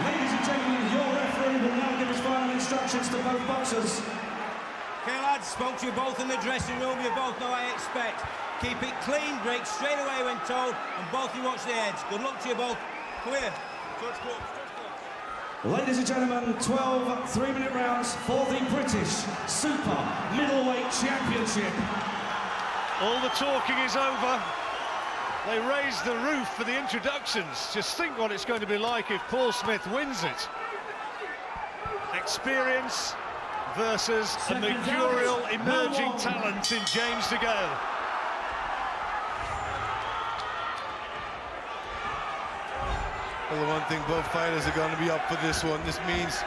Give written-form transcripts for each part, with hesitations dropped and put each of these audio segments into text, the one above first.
Ladies and gentlemen, your referee will now give his final instructions to both boxers. Okay, lads, spoke to you both in the dressing room. You both know I expect. Keep it clean, break straight away when told, and both you watch the heads. Good luck to you both. Come here. Touch close. Ladies and gentlemen, 12 3-minute rounds for the British Super Middleweight Championship. All the talking is over. They raised the roof for the introductions. Just think what it's going to be like if Paul Smith wins it. Experience versus a mercurial emerging talent in James DeGale. Well, the one thing, both fighters are going to be up for this one. This means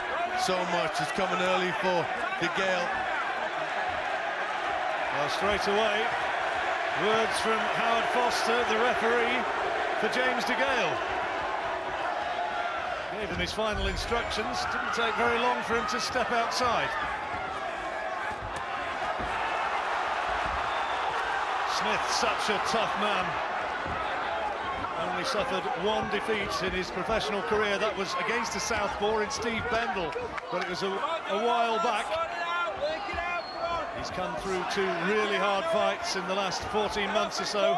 so much. It's coming early for DeGale. Well, straight away, words from Howard Foster, the referee, for James DeGale. Gave him his final instructions. Didn't take very long for him to step outside. Smith, such a tough man. Only suffered one defeat in his professional career. That was against a southpaw in Steve Bendel, but it was a while back. He's come through two really hard fights in the last 14 months or so.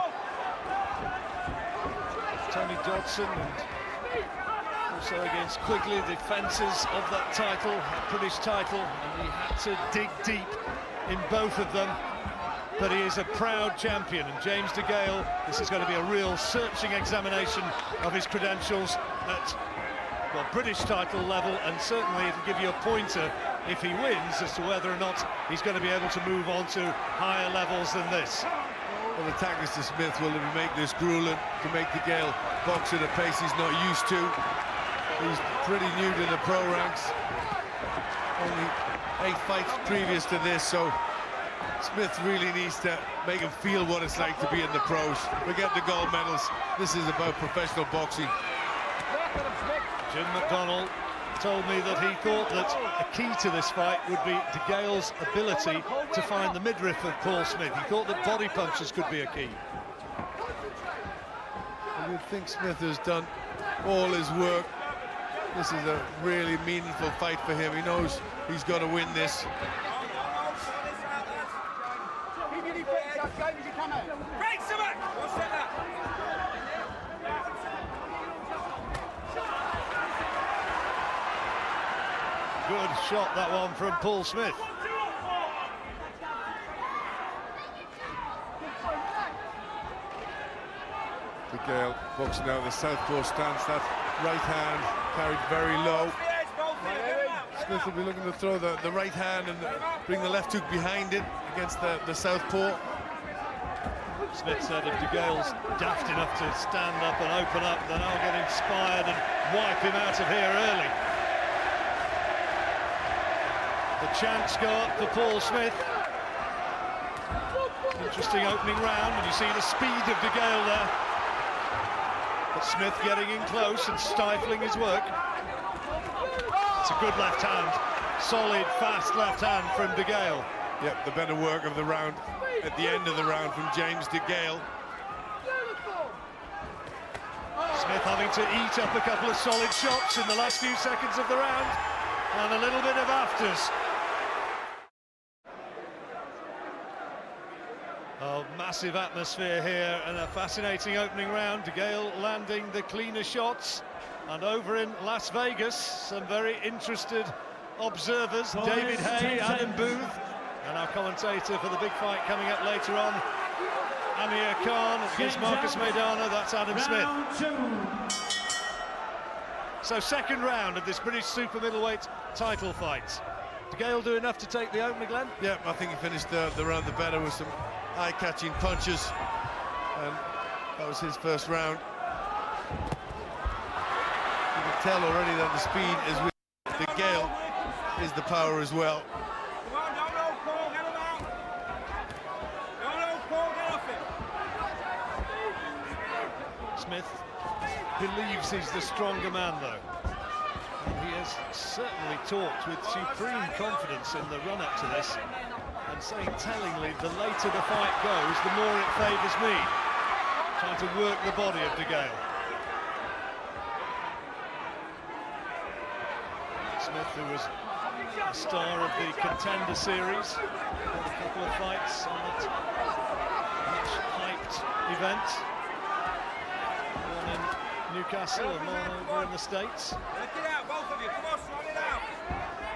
Tony Dodson and also against Quigley, defences of that title, that British title, and he had to dig deep in both of them. But he is a proud champion, and James DeGale, this is going to be a real searching examination of his credentials at, well, British title level, and certainly it'll give you a pointer if he wins as to whether or not he's going to be able to move on to higher levels than this. Well, the tactics to Smith will make this grueling, to make DeGale box at a pace he's not used to. He's pretty new to the pro ranks, only 8 fights previous to this, so Smith really needs to make him feel what it's like to be in the pros. Forget the gold medals. This is about professional boxing. Jim McDonnell told me that he thought that a key to this fight would be DeGale's ability to find the midriff of Paul Smith. He thought that body punches could be a key. And you'd think Smith has done all his work. This is a really meaningful fight for him. He knows he's got to win this. Good shot, that one, from Paul Smith. DeGale boxing out the southpaw stance, that right hand carried very low. Smith will be looking to throw the right hand and bring the left hook behind it against the southpaw. Smith said if DeGale's daft enough to stand up and open up, then I'll get inspired and wipe him out of here early. The chants go up for Paul Smith. Interesting opening round, and you see the speed of DeGale there. But Smith getting in close and stifling his work. It's a good left hand. Solid, fast left hand from DeGale. Yep, the better work of the round at the end of the round from James DeGale. Smith having to eat up a couple of solid shots in the last few seconds of the round, and a little bit of afters. Oh, massive atmosphere here and a fascinating opening round. DeGale landing the cleaner shots, and over in Las Vegas, some very interested observers. David Hay, Adam Booth, and our commentator for the big fight coming up later on, Amir Khan against Marcus Maidana. That's Adam Smith. So second round of this British Super Middleweight title fight. DeGale do enough to take the opener, Glenn? Yeah, I think he finished the round the better with some eye-catching punches, and that was his first round. You can tell already that the speed is with DeGale, is the power as well. Smith believes he's the stronger man, though. And he has certainly talked with supreme confidence in the run-up to this, and saying tellingly, the later the fight goes, the more it favours me. Trying to work the body of DeGale. Smith, who was a star of the Contender Series, had a couple of fights on that much-hyped event. One in Newcastle and one over in the States. Let it out, both of you. Come on, run it out.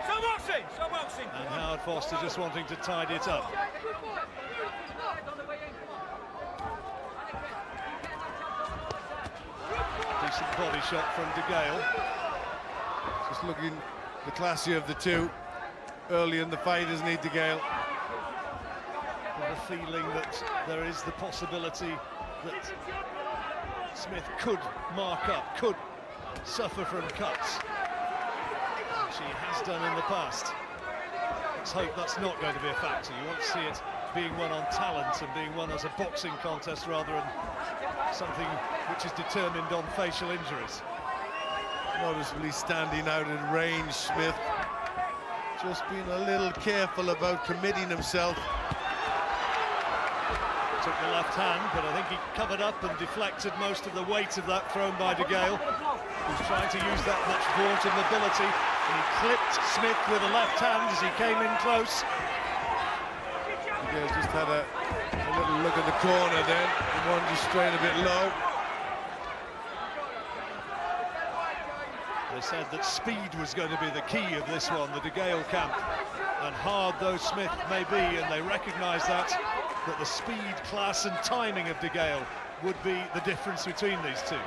Show boxing! Show boxing! And Howard Foster just wanting to tidy it up. Decent body shot from DeGale. Just looking the classier of the two early in the fight, isn't he, DeGale? With a feeling that there is the possibility that Smith could mark up, could suffer from cuts. She has done in the past. Let's hope that's not going to be a factor. You want to see it being won on talent and being won as a boxing contest rather than something which is determined on facial injuries. Noticeably standing out in range, Smith. Just being a little careful about committing himself. Took the left hand, but I think he covered up and deflected most of the weight of that thrown by DeGale, who's trying to use that much vaunted mobility, and he clipped Smith with a left hand as he came in close. DeGale just had a little look at the corner then, and one just straight a bit low. They said that speed was going to be the key of this one, the DeGale camp, and hard though Smith may be, and they recognise that the speed, class and timing of DeGale would be the difference between these two.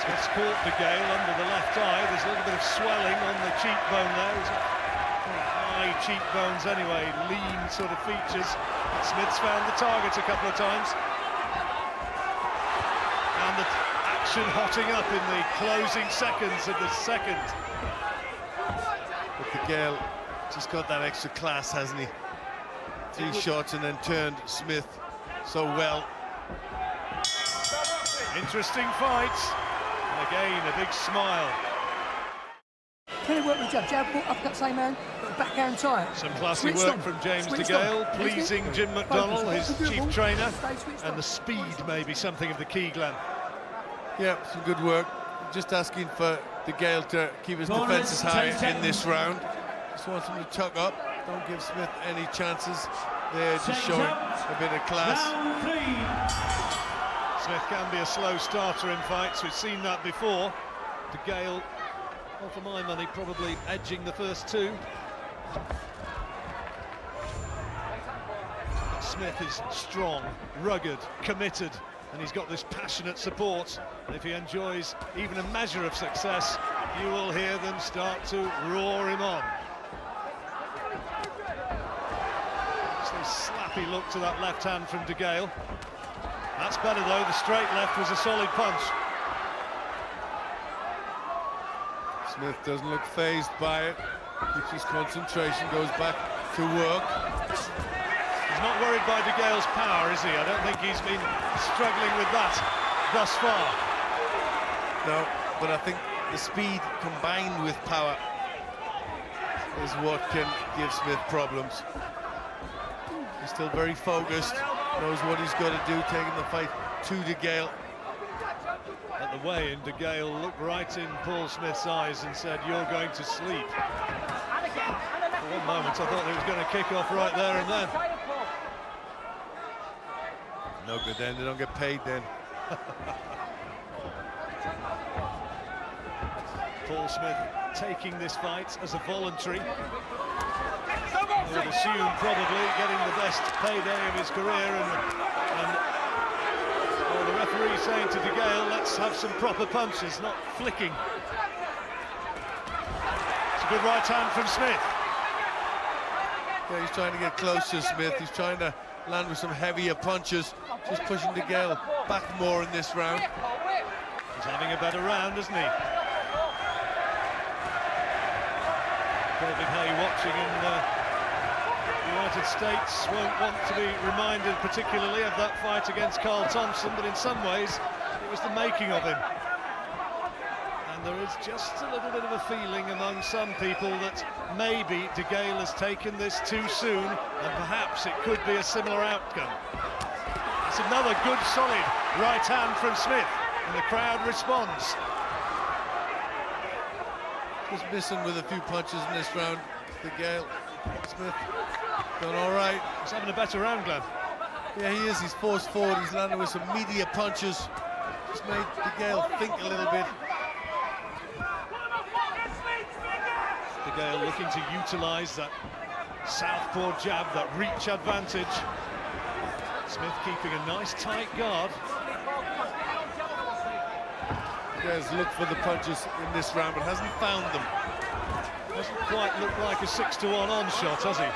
Smith's caught DeGale under the left eye. There's a little bit of swelling on the cheekbone there. He's got high cheekbones anyway, lean sort of features. Smith's found the target a couple of times. And the action hotting up in the closing seconds of the second. But DeGale just got that extra class, hasn't he? 3 shots and then turned Smith so well. Interesting fight. And again, a big smile. Can he work with jab? Jab, uppercut, same man, backhand tie. Some classy Switched work on. from James Switched DeGale, on. pleasing Jim Focus. McDonnell, his chief trainer. Stay switched And on. the speed may be something of the key, Glenn. Yeah, some good work. Just asking for DeGale to keep his defences high in this round. Just wants him to tuck up. Don't give Smith any chances. They're just showing a bit of class. Smith can be a slow starter in fights. We've seen that before. DeGale, well, for my money, probably edging the first two. Smith is strong, rugged, committed, and he's got this passionate support. And if he enjoys even a measure of success, you will hear them start to roar him on. Just a slappy look to that left hand from DeGale. That's better though, the straight left was a solid punch. Smith doesn't look phased by it. Keeps his concentration, goes back to work. He's not worried by DeGale's power, is he? I don't think he's been struggling with that thus far. No, but I think the speed combined with power is what can give Smith problems. He's still very focused, knows what he's got to do, taking the fight to DeGale. At the weigh-in, DeGale looked right in Paul Smith's eyes and said, "You're going to sleep." For one moment, I thought he was going to kick off right there and then. No good then, they don't get paid then. Paul Smith taking this fight as a voluntary. I would assume probably getting the best payday of his career, and well, the referee saying to DeGale, let's have some proper punches, not flicking. It's a good right hand from Smith. Yeah, he's trying to get close to Smith. He's trying to land with some heavier punches, just pushing DeGale back more in this round. He's having a better round, isn't he? David Hay watching in the United States won't want to be reminded particularly of that fight against Carl Thompson, but in some ways it was the making of him. And there is just a little bit of a feeling among some people that maybe DeGale has taken this too soon, and perhaps it could be a similar outcome. It's another good solid right hand from Smith, and the crowd responds. Just missing with a few punches in this round. DeGale. Smith done all right. He's having a better round, Glenn. Yeah, he is. He's forced forward. He's landing with some media punches. Just made DeGale think a little bit. DeGale looking to utilise that southpaw jab, that reach advantage. Smith keeping a nice tight guard. DeGale's looked for the punches in this round, but hasn't found them. Doesn't quite look like a 6-to-1 on shot, has he?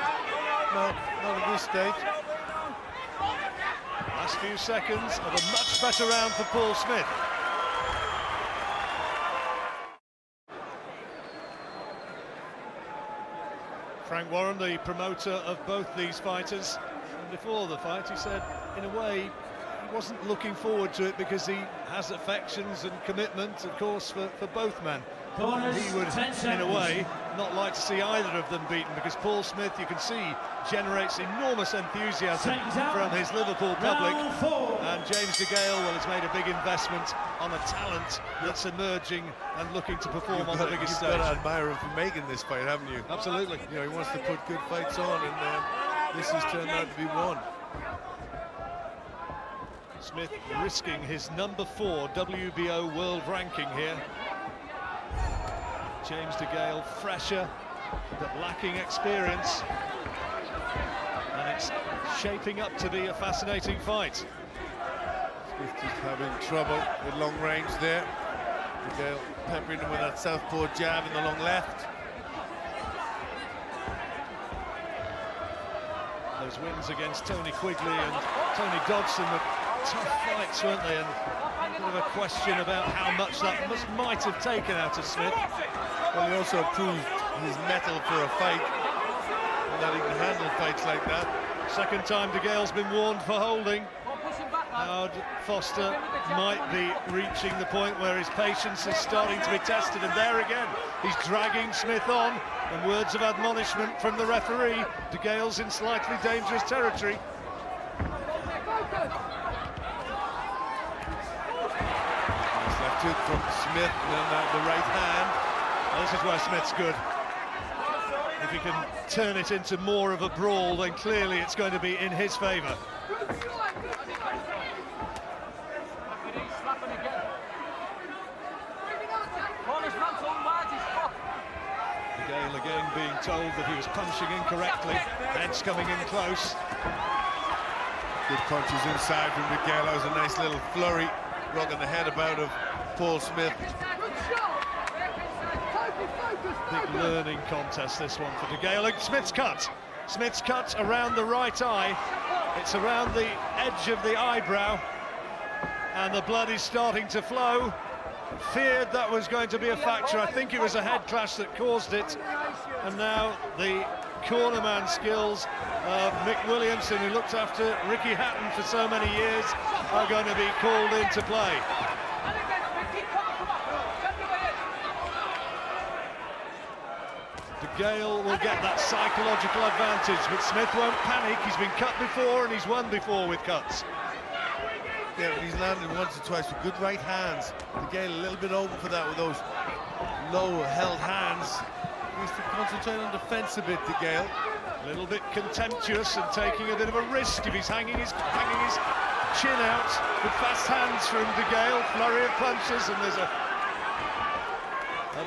No, not at this stage. Last few seconds of a much better round for Paul Smith. Frank Warren, the promoter of both these fighters, and before the fight he said, in a way, he wasn't looking forward to it because he has affections and commitment, of course, for both men. He would, in a way, not like to see either of them beaten, because Paul Smith, you can see, generates enormous enthusiasm from his Liverpool public, and James DeGale, well, has made a big investment on a talent that's emerging and looking to perform on the biggest stage. You've got to admire him for making this fight, haven't you? Absolutely. You know, he wants to put good fights on, and this has turned out to be one. Smith risking his number 4 WBO world ranking here. James DeGale, fresher, but lacking experience. And it's shaping up to be a fascinating fight. Smith just having trouble with long range there. DeGale peppering him with that southpaw jab in the long left. Those wins against Tony Quigley and Tony Dodson were tough fights, weren't they? And a bit of a question about how much that might have taken out of Smith. Well, he also proved his mettle for a fight, and that he can handle fights like that. Second time DeGale's been warned for holding. Howard Foster might be reaching the point where his patience is starting to be tested, and there again, he's dragging Smith on, and words of admonishment from the referee. DeGale's in slightly dangerous territory. Nice left hook from Smith, and then the right hand. This is where Smith's good. If he can turn it into more of a brawl, then clearly it's going to be in his favour. DeGale again being told that he was punching incorrectly. Head's coming in close. Good punches inside from DeGale. That was a nice little flurry, rocking the head about of Paul Smith. Big learning contest, this one for DeGale. And Smith's cut. Smith's cut around the right eye. It's around the edge of the eyebrow, and the blood is starting to flow. Feared that was going to be a factor. I think it was a head clash that caused it. And now the cornerman skills of Mick Williamson, who looked after Ricky Hatton for so many years, are going to be called into play. DeGale will get that psychological advantage, but Smith won't panic. He's been cut before and he's won before with cuts. Yeah, but he's landed once or twice with good right hands. DeGale a little bit open for that with those low-held hands. He needs to concentrate on defence a bit, DeGale. A little bit contemptuous and taking a bit of a risk if he's hanging his chin out with fast hands from DeGale. Flurry of punches, and there's a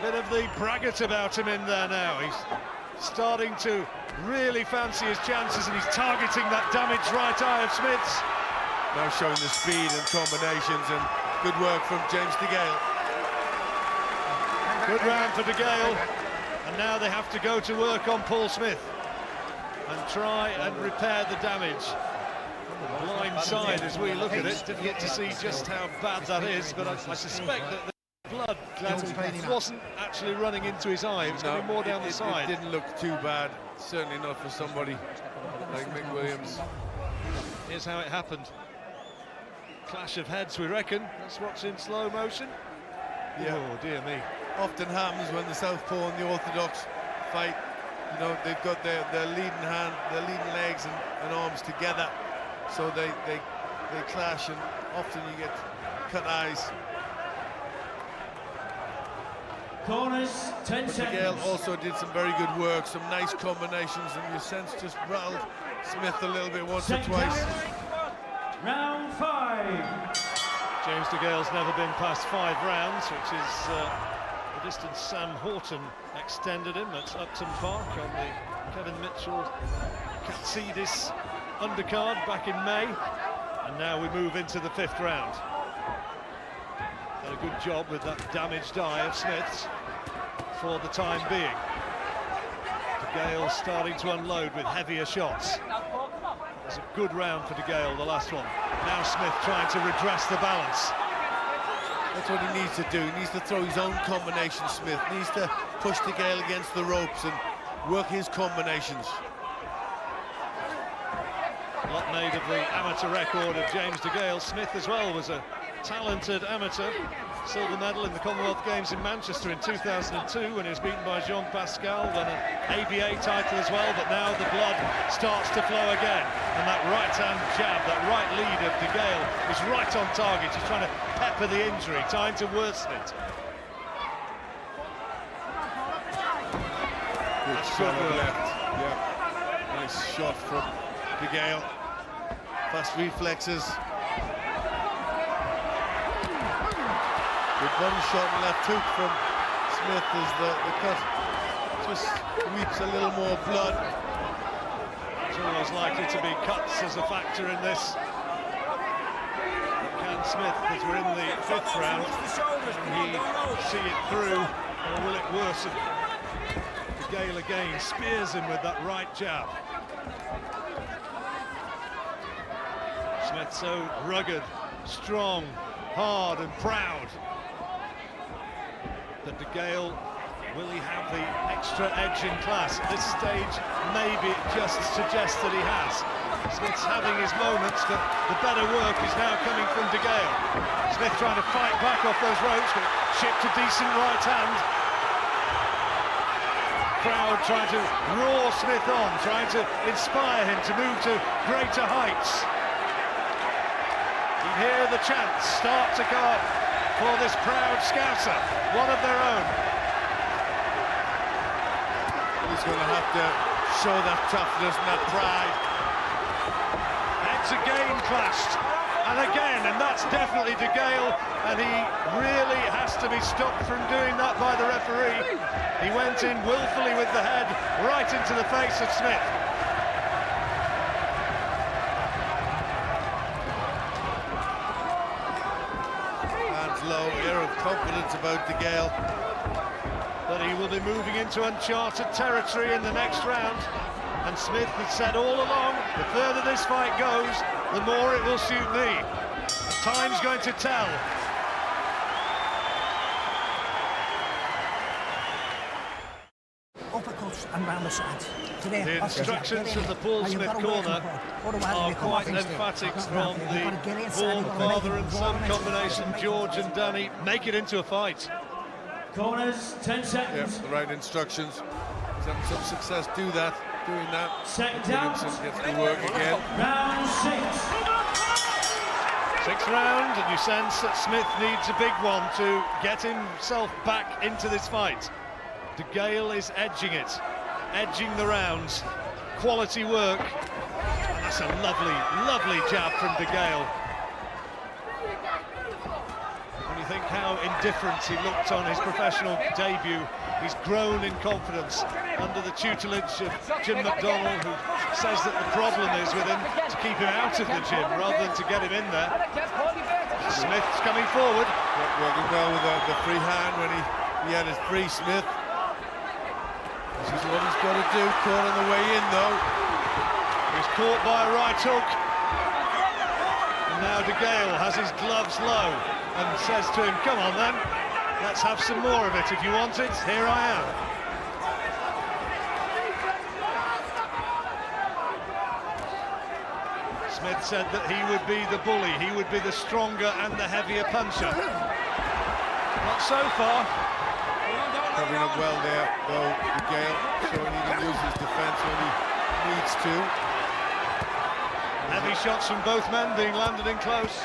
bit of the braggart about him in there now. He's starting to really fancy his chances, and he's targeting that damaged right eye of Smith's. Now showing the speed and combinations, and good work from James DeGale. Good round for DeGale, and now they have to go to work on Paul Smith and try and repair the damage. On the blind side, as we look at it, difficult to see just how bad that is, but I suspect that the blood wasn't actually running into his eye. It was going more down the side. It didn't look too bad, certainly not for somebody like Mick Williams. Here's how it happened. Clash of heads, we reckon. Let's watch in slow motion. Yeah. Oh, dear me. Often happens when the southpaw and the orthodox fight. You know, they've got their leading hand, their leading legs and arms together, so they clash, and often you get cut eyes. Corners, 10 seconds. DeGale also did some very good work, some nice combinations, and your sense just rattled Smith a little bit once or twice. Round 5. James DeGale's never been past 5 rounds, which is the distance Sam Horton extended him at Upton Park on the Kevin Mitchell-Katsidis undercard back in May. And now we move into the 5th round. Done a good job with that damaged eye of Smith's for the time being. DeGale starting to unload with heavier shots. It was a good round for DeGale, the last one. Now Smith trying to redress the balance. That's what he needs to do. He needs to throw his own combination, Smith. He needs to push DeGale against the ropes and work his combinations. A lot made of the amateur record of James DeGale. Smith as well was a talented amateur. Silver medal in the Commonwealth Games in Manchester in 2002 when he was beaten by Jean Pascal, won an ABA title as well, but now the blood starts to flow again. And that right-hand jab, that right lead of DeGale is right on target. He's trying to pepper the injury, trying to worsen it. Good shot on the left. Yeah. Nice shot from DeGale. Fast reflexes. Good body shot and left hook from Smith as the cut just weeps a little more blood. There's always likely to be cuts as a factor in this. Can Smith, as we're in the 5th round, can he see it through, or will it worsen? DeGale again spears him with that right jab. Smith so rugged, strong, hard and proud. That DeGale, will he have the extra edge in class? At this stage, maybe it just suggests that he has. Smith's having his moments, but the better work is now coming from DeGale. Smith trying to fight back off those ropes, but chipped a decent right hand. Crowd trying to roar Smith on, trying to inspire him to move to greater heights. You hear the chants start to go up for this proud Scouser, one of their own. He's going to have to show that toughness and that pride. Heads again clashed, and that's definitely DeGale, and he really has to be stopped from doing that by the referee. He went in willfully with the head right into the face of Smith. Low air of confidence about DeGale. But he will be moving into uncharted territory in the next round. And Smith had said all along, the further this fight goes, the more it will suit me. Time's going to tell. Uppercuts and round the sides. The instructions from the Paul Smith corner are quite emphatic from the Vaughan father and son combination, George and Danny. Make it into a fight. Corners, 10 seconds. Yep, the right instructions. He's having some success doing that. Second down. Williamson gets to work again. Round 6. 6th round, and you sense that Smith needs a big one to get himself back into this fight. DeGale is edging it. Edging the rounds, quality work, and that's a lovely jab from DeGale. When you think how indifferent he looked on his professional debut, he's grown in confidence under the tutelage of Jim McDonnell, who says that the problem is with him to keep him out of the gym rather than to get him in there. Smith's coming forward. Working well with the free hand when he had his free, Smith. This is what he's got to do, caught on the way in though. He's caught by a right hook. And now DeGale has his gloves low and says to him, come on then, let's have some more of it. If you want it, here I am. Smith said that he would be the bully, he would be the stronger and the heavier puncher. Not so far. Covering up well there, though, DeGale, showing he can use his defence when he needs to. Heavy shots from both men being landed in close.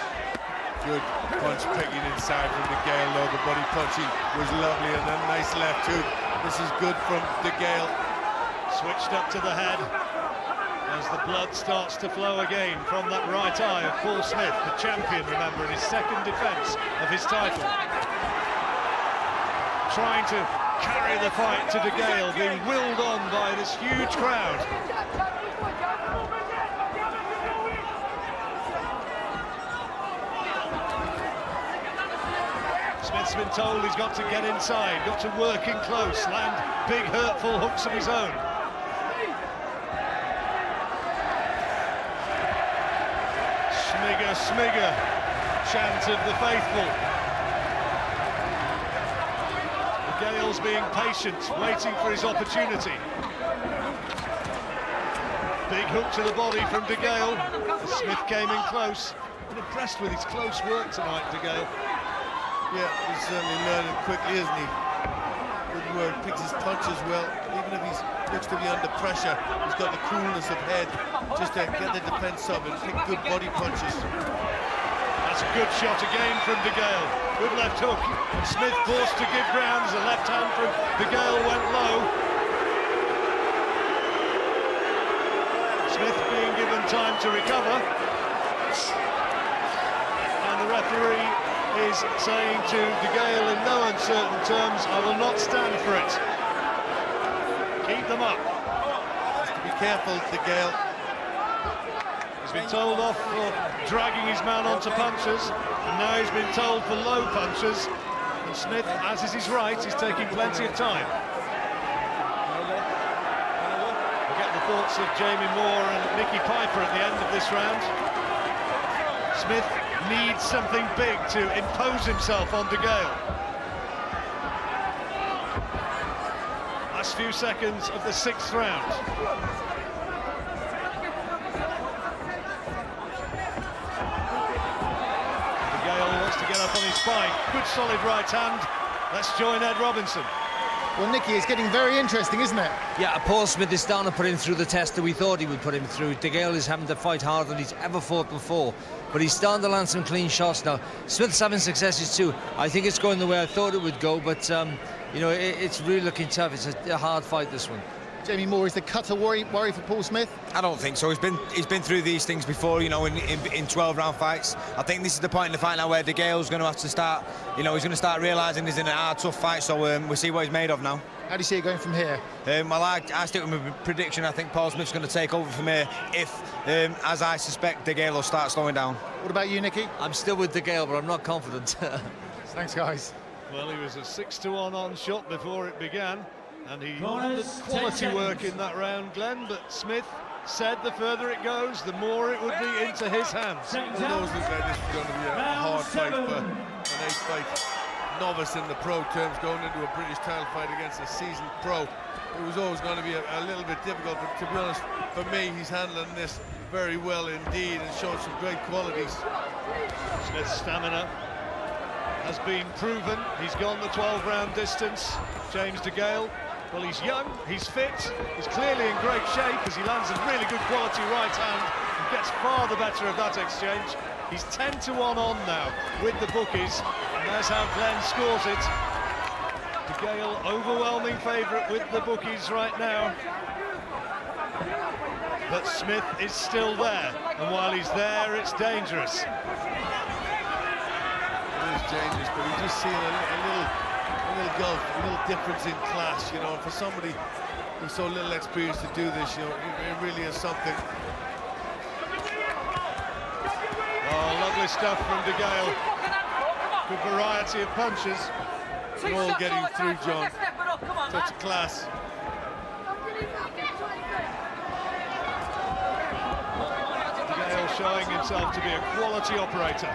Good punch picking inside from DeGale, though. The body punching was lovely, and then nice left hook. This is good from DeGale. Switched up to the head as the blood starts to flow again from that right eye of Paul Smith, the champion, remember, in his second defence of his title. Trying to carry the fight to DeGale, being willed on by this huge crowd. Smith's been told he's got to get inside, got to work in close, land big hurtful hooks of his own. Smigger, smigger, chant of the faithful. DeGale's being patient, waiting for his opportunity. Big hook to the body from DeGale. Smith came in close. I'm impressed with his close work tonight, DeGale. Yeah, he's certainly learning quickly, isn't he? Good work, picks his punches well. Even if he looks to be under pressure, he's got the coolness of head just to get the defence up and pick good body punches. That's a good shot again from DeGale. Good left hook. And Smith forced to give ground as the left hand from DeGale went low. Smith being given time to recover. And the referee is saying to DeGale in no uncertain terms, I will not stand for it. Keep them up. Has to be careful, DeGale. He's been told off for dragging his man onto punches, and now he's been told for low punches. And Smith, as is his right, is taking plenty of time. We get the thoughts of Jamie Moore and Nicky Piper at the end of this round. Smith needs something big to impose himself on DeGale. Last few seconds of the 6th round. DeGale wants to get up on his spike. Good solid right hand. Let's join Ed Robinson. Well, Nicky, it's getting very interesting, isn't it? Yeah, Paul Smith is down to put him through the test that we thought he would put him through. DeGale is having to fight harder than he's ever fought before, but he's starting to land some clean shots now. Smith's having successes too. I think it's going the way I thought it would go, but you know, it's really looking tough. It's a hard fight, this one. Jamie Moore, is the cutter worry for Paul Smith? I don't think so. He's been through these things before, you know, in 12-round fights. I think this is the point in the fight now where DeGale's going to have to start, you know, he's going to start realising he's in a hard, tough fight, so we'll see what he's made of now. How do you see it going from here? Well, I stick with my prediction. I think Paul Smith's going to take over from here if, as I suspect, DeGale will start slowing down. What about you, Nicky? I'm still with DeGale, but I'm not confident. Thanks, guys. Well, he was a 6-1 on shot before it began, and he did quality work in that round, Glenn, but Smith said the further it goes, the more it would be into his hands. It always looked like this was going to be a hard fight for an 8th fight novice in the pro terms, going into a British title fight against a seasoned pro. It was always going to be a little bit difficult, but to be honest, for me, he's handling this very well indeed and showing some great qualities. Smith's stamina has been proven. He's gone the 12-round distance. James DeGale, well, he's young, he's fit, he's clearly in great shape as he lands a really good quality right hand and gets far the better of that exchange. He's 10-1 on now with the bookies, and there's how Glenn scores it. DeGale, overwhelming favourite with the bookies right now. But Smith is still there, and while he's there, it's dangerous. It is dangerous, but we're just seeing a little gulf, a little difference in class, you know. For somebody with so little experience to do this, you know, it really is something. Oh, lovely stuff from DeGale. Good variety of punches. They're all getting through, John. Such class. DeGale showing himself to be a quality operator.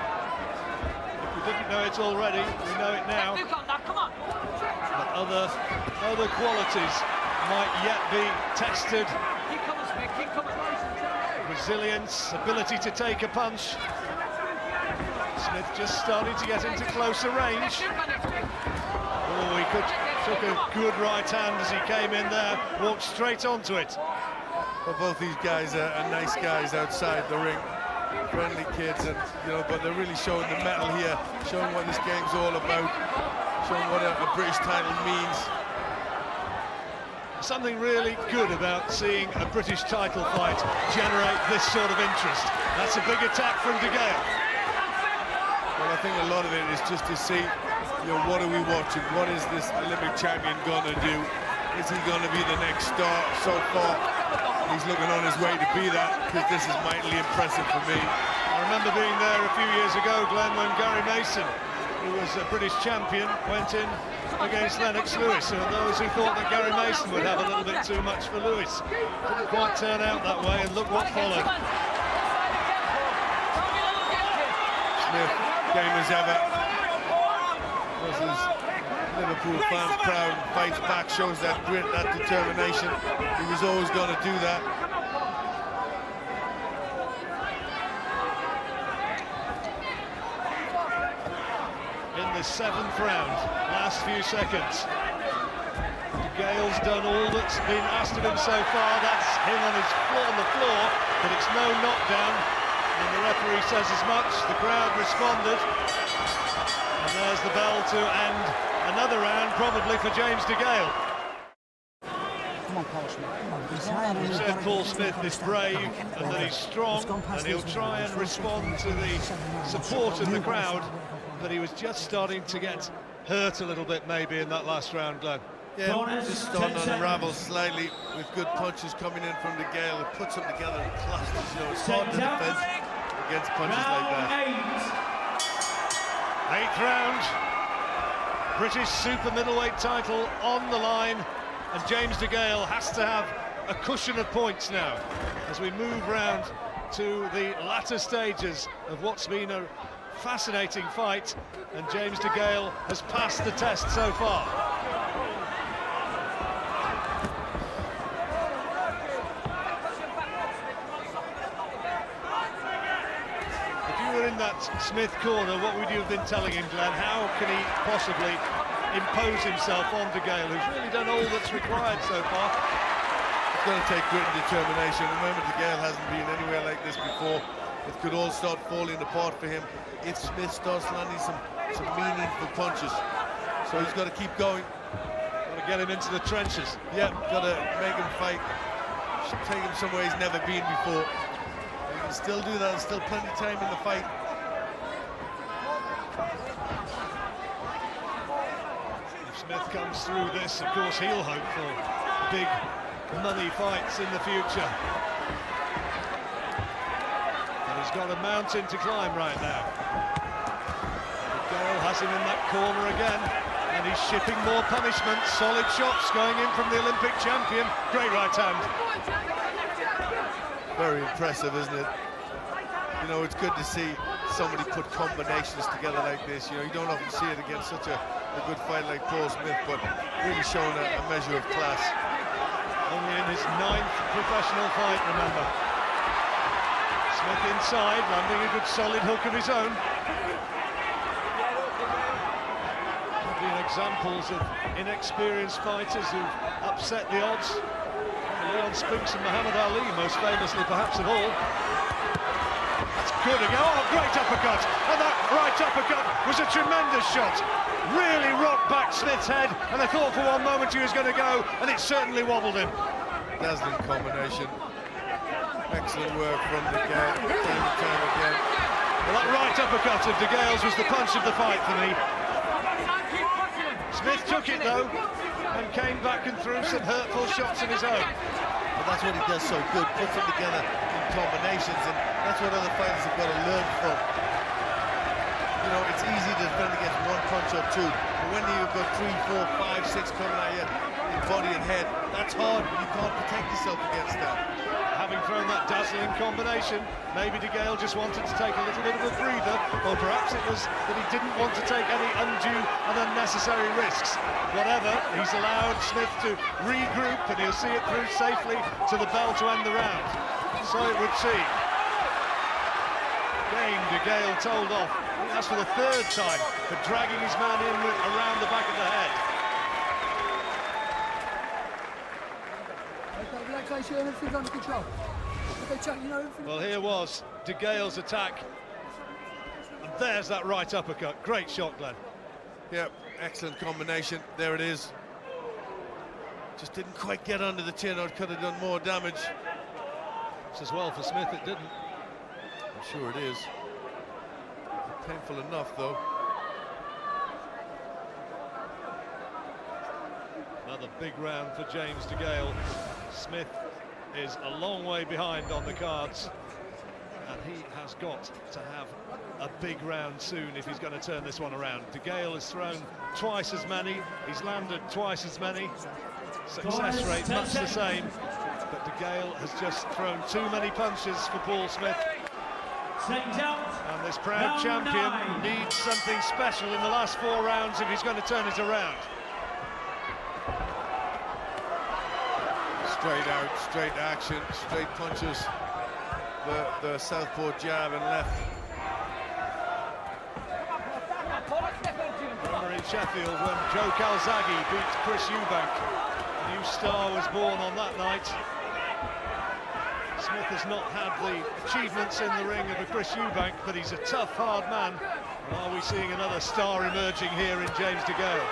If we didn't know it already, we know it now. But other qualities might yet be tested. Resilience, ability to take a punch. Smith just starting to get into closer range. Oh, he took a good right hand as he came in there, walked straight onto it. But both these guys are nice guys outside the ring. friendly kids, and but they're really showing the mettle here, showing what this game's all about, showing what a British title means. Something really good about seeing a British title fight generate this sort of interest. That's a big attack from DeGale. Well, I think a lot of it is just to see, what are we watching? What is this Olympic champion going to do? Is he going to be the next star? So far, he's looking on his way to be that, because this is mightily impressive for me. I remember being there a few years ago, Glenn, when Gary Mason, who was a British champion, went in against Lennox Lewis, and those who thought that Gary Mason would have a little bit too much for Lewis didn't quite turn out that way, and look what followed. Smith, game as ever. Versus Liverpool fans proud, fights back, shows that grit, that determination. He was always going to do that. In the 7th round, last few seconds. DeGale's done all that's been asked of him so far. That's him on the floor, but it's no knockdown. And the referee says as much. The crowd responded. And there's the bell to end another round, probably for James DeGale. Come on, Paul Smith. Come on. He said Paul Smith is brave and that he's strong, and he'll try and respond to the support of the crowd. But he was just starting to get hurt a little bit, maybe, in that last round, Glenn. Yeah, just starting to unravel slightly with good punches coming in from DeGale. It puts them together in clusters. It's hard to defend against punches like that. 8th round, British Super Middleweight title on the line, and James DeGale has to have a cushion of points now as we move round to the latter stages of what's been a fascinating fight, and James DeGale has passed the test so far. In that Smith corner, what would you have been telling him, Glenn? How can he possibly impose himself on DeGale, who's really done all that's required so far? It's going to take grit and determination. Remember, DeGale hasn't been anywhere like this before. It could all start falling apart for him if Smith starts landing some meaningful punches. So he's got to keep going. Got to get him into the trenches. Yeah, got to make him fight. Should take him somewhere he's never been before. He can still do that. There's still plenty of time in the fight. If Smith comes through this, of course, he'll hope for big money fights in the future. And he's got a mountain to climb right now. DeGale has him in that corner again, and he's shipping more punishment. Solid shots going in from the Olympic champion. Great right hand. Very impressive, isn't it? It's good to see somebody put combinations together like this. You don't often see it against such a good fight like Paul Smith, but really showing a measure of class. Only in his 9th professional fight, remember. Smith inside, landing a good solid hook of his own. There have been examples of inexperienced fighters who've upset the odds. Leon Spinks and Muhammad Ali, most famously perhaps of all. That's good again. Oh, great uppercut! And that right uppercut was a tremendous shot. Really rocked back Smith's head, and I thought for one moment he was going to go, and it certainly wobbled him. Dazzling combination. Excellent work from DeGale, time and time again. Well, that right uppercut of DeGale's was the punch of the fight for me. Smith took it though, and came back and threw some hurtful shots of his own. But that's what he does so good, puts them together in combinations, and that's what other fighters have got to learn from. It's easy to defend against one punch or two, but when you've got 3, 4, 5, 6 coming at you in body and head, that's hard. You can't protect yourself against that. Having thrown that dazzling combination, maybe DeGale just wanted to take a little bit of a breather, or perhaps it was that he didn't want to take any undue and unnecessary risks. Whatever, he's allowed Smith to regroup, and he'll see it through safely to the bell to end the round. So it would seem. Again, DeGale told off. I think that's for the 3rd time for dragging his man in around the back of the head. Relaxation, everything's under control. Okay, Chuck, you know everything. Well, here was DeGale's attack. And there's that right uppercut. Great shot, Glenn. Yep, excellent combination. There it is. Just didn't quite get under the chin, or it could have done more damage. It's as well for Smith, it didn't. I'm sure it is. Painful enough, though. Another big round for James DeGale. Smith is a long way behind on the cards, and he has got to have a big round soon if he's going to turn this one around. DeGale has thrown twice as many, he's landed twice as many. Success rate much the same, but DeGale has just thrown too many punches for Paul Smith. And this proud champion needs something special in the last 4 rounds if he's going to turn it around. Straight out, straight action, straight punches. The southpaw jab and left. Remember in Sheffield when Joe Calzaghe beat Chris Eubank, a new star was born on that night. Smith has not had the achievements in the ring of a Chris Eubank, but he's a tough, hard man. And are we seeing another star emerging here in James DeGale?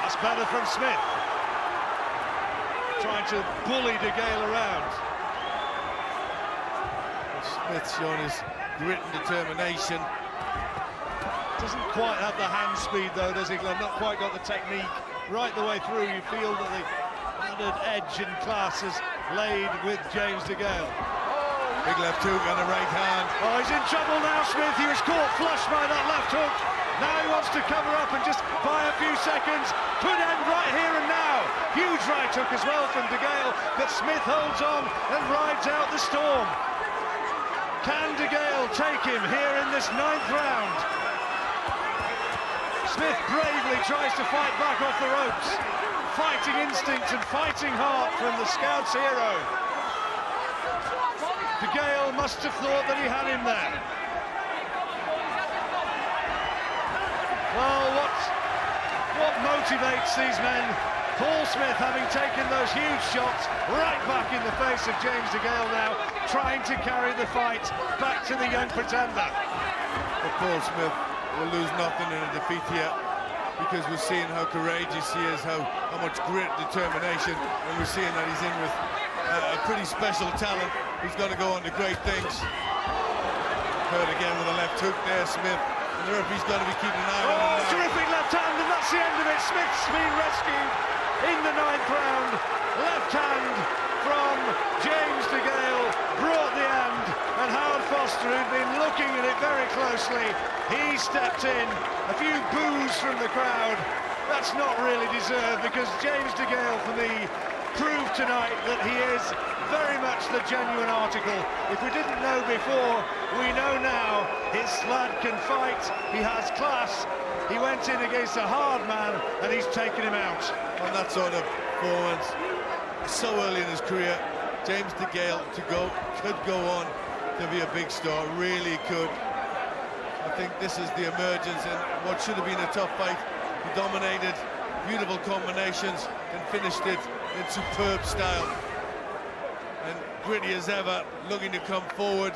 That's better from Smith. Trying to bully DeGale around. Smith's shown his grit and determination. Doesn't quite have the hand speed though, does he, Glenn? Not quite got the technique. Right the way through, you feel that the added edge and class is laid with James DeGale. Big left hook and a right hand. Oh, he's in trouble now, Smith. He was caught flush by that left hook. Now he wants to cover up and just buy a few seconds. Could end right here and now. Huge right hook as well from DeGale, but Smith holds on and rides out the storm. Can DeGale take him here in this 9th round? Smith bravely tries to fight back off the ropes. Fighting instinct and fighting heart from the Scouts' hero. DeGale must have thought that he had him there. Well, what motivates these men? Paul Smith having taken those huge shots right back in the face of James DeGale now, trying to carry the fight back to the young pretender. But Paul Smith will lose nothing in a defeat here, because we're seeing how courageous he is, how much grit, determination, and we're seeing that he's in with a pretty special talent who's going to go on to great things. Hurt again with a left hook there, Smith. And the referee's going to be keeping an eye on him. Oh, terrific left hand, and that's the end of it. Smith's been rescued in the 9th round. Left hand from James DeGale brought the end, and Howard Foster, who'd been looking at it very closely, he stepped in. A few boos from the crowd. That's not really deserved, because James DeGale, for me, proved tonight that he is very much the genuine article. If we didn't know before, we know now. His lad can fight, he has class. He went in against a hard man, and he's taken him out. On that sort of performance, so early in his career, James DeGale could go on to be a big star, really could. I think this is the emergence in what should have been a tough fight. He dominated, beautiful combinations, and finished it in superb style. And gritty as ever, looking to come forward.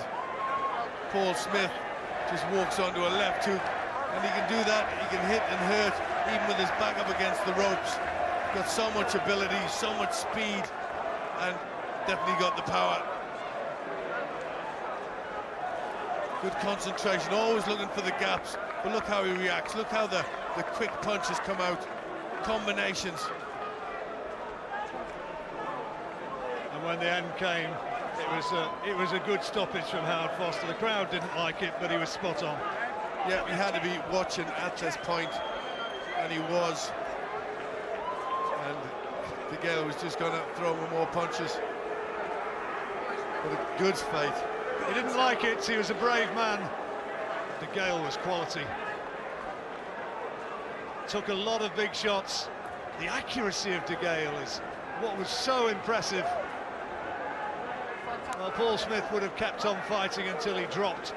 Paul Smith just walks onto a left hook, and he can do that. He can hit and hurt, even with his back up against the ropes. Got so much ability, so much speed, and definitely got the power. Good concentration, always looking for the gaps, but look how he reacts. Look how the quick punches come out, combinations. And when the end came, it was a good stoppage from Howard Foster. The crowd didn't like it, but he was spot on. Yeah, he had to be watching at this point, and he was. And DeGale was just going to throw him more punches. But a good fight. He didn't like it, he was a brave man. DeGale was quality. Took a lot of big shots. The accuracy of DeGale is what was so impressive. Well, Paul Smith would have kept on fighting until he dropped.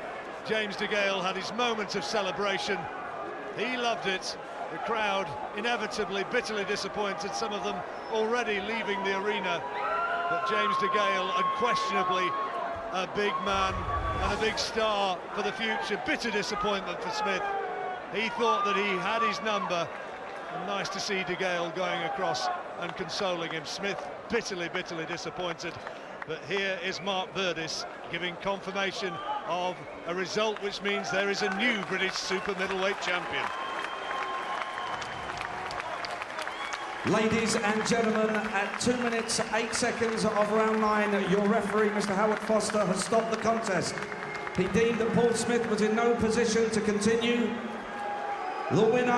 James DeGale had his moment of celebration. He loved it. The crowd inevitably bitterly disappointed, some of them already leaving the arena. But James DeGale, unquestionably a big man and a big star for the future. Bitter disappointment for Smith. He thought that he had his number, and nice to see DeGale going across and consoling him. Smith bitterly disappointed. But here is Mark Burdis giving confirmation of a result which means there is a new British Super Middleweight champion. Ladies and gentlemen, at 2 minutes 8 seconds of round 9, your referee, Mr. Howard Foster, has stopped the contest. He deemed that Paul Smith was in no position to continue. The winner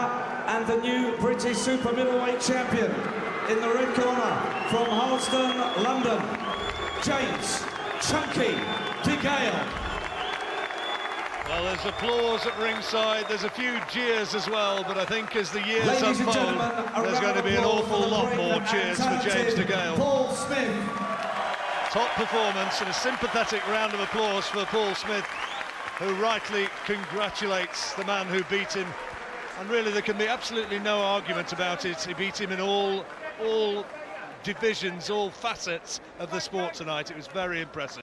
and the new British Super Middleweight champion in the red corner from Harleston, London, James Chunky DeGale. Well, there's applause at ringside, there's a few jeers as well, but I think as the years Ladies and unfold, gentlemen, there's going to be an awful lot more cheers for James DeGale. Paul Smith. Top performance and a sympathetic round of applause for Paul Smith, who rightly congratulates the man who beat him. And really there can be absolutely no argument about it. He beat him in all divisions, all facets of the sport tonight. It was very impressive.